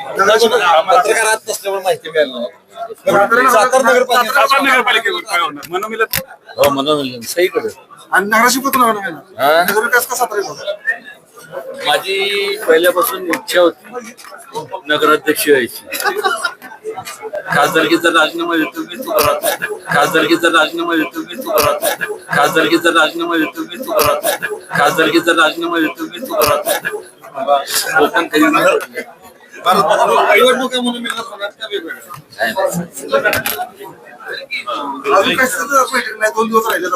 पत्रकारात नसल्यामुळे माहिती मिळाली नाही. सातारा नगरपालिकेवर काय होणार मनोमिलन? हो मनोमिलन सहीकडे आणि नगराध्यक्ष नगरविकास कसा माझी पहिल्यापासून इच्छा होती नगराध्यक्ष व्हायची. खासदारकीचा राजीनामा देतो मी तू करत खासदारकीचा राजीनामा देतो मी तू करत खासदारकीचा राजीनामा देतो मी तू करत खासदारकीचा राजीनामा देतो मी तू करत कोकण कधी निवडणुका म्हणून मिळणार होणार का वेगवेगळ्या? अजून काय बैठक नाही, 2 दिवस राहिले.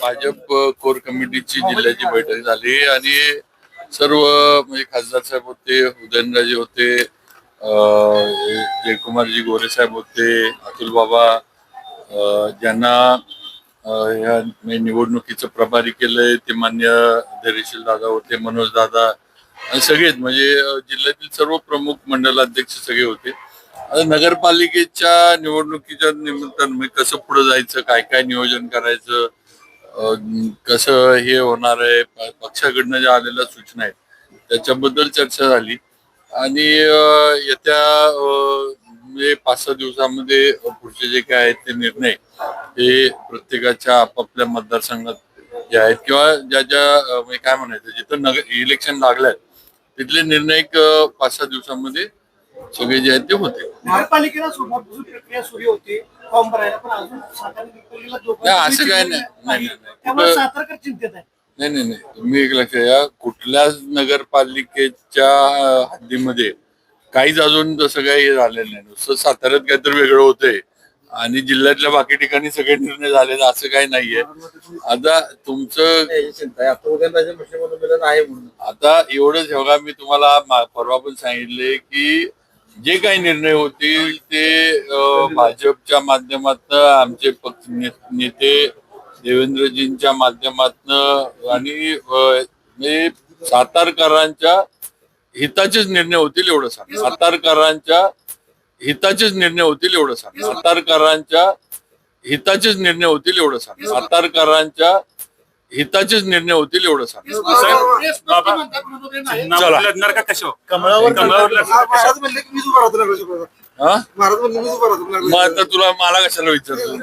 भाजप कोर कमिटीची जिल्ह्याची बैठक झाली आणि सर्व म्हणजे खासदार साहेब होते, उदयनराजे होते, जयकुमारजी गोरे साहेब होते, अतुल बाबा ज्यांना या निवडणुकीचं प्रभारी केलंय ते मान्य धैर्यशील दादा होते, मनोज दादा आणि सगळेच म्हणजे जिल्ह्यातील सर्व प्रमुख मंडलाध्यक्ष सगळे होते. आता नगरपालिकेच्या निवडणुकीच्या निमित्तानं कसं पुढे जायचं, काय काय नियोजन करायचं, कसं हे होणार आहे, पक्षाकडनं ज्या आलेल्या सूचना आहेत त्याच्याबद्दल चर्चा झाली आणि येत्या 5-6 दिवसामध्ये पुढचे जे काय आहेत ते निर्णय हे प्रत्येकाच्या आपापल्या मतदारसंघात जे आहेत किंवा ज्या ज्या काय म्हणायचं जिथं इलेक्शन लागलंय तिथले निर्णय 5-6 दिवसामध्ये सगळे जे आहेत ते होते. महापालिकेला सोमवारपासून प्रक्रिया सुरू होती फॉर्म भरायला, पण अजून असं काय नाही. त्यामुळे सातारकर चिंतेत आहे. नाही तुम्ही एक लक्षात घ्या, कुठल्याच नगरपालिकेच्या हद्दीमध्ये काहीच अजून तसं काही झालेलं नाही. नुसतं साताऱ्यात काहीतरी वेगळं होतंय आणि जिल्ह्यातल्या बाकी ठिकाणी सगळे निर्णय झालेले असं काही नाहीये. आता तुमचं आता एवढंच बघा, मी तुम्हाला परवा पण सांगितले की जे काही निर्णय होतील ते भाजपच्या माध्यमातून आमचे पक्ष नेते देवेंद्रजींच्या माध्यमातून आणि सातारकरांच्या हिताचेच निर्णय होतील एवढं सांग. सातारकरांच्या हिताचेच निर्णय होतील एवढं सांग. सातारकरांच्या हिताचेच निर्णय होतील एवढं सांग. सातारकरांच्या हिताचेच निर्णय होतील एवढं सांग. मग आता तुला मला कशाला विचारतो?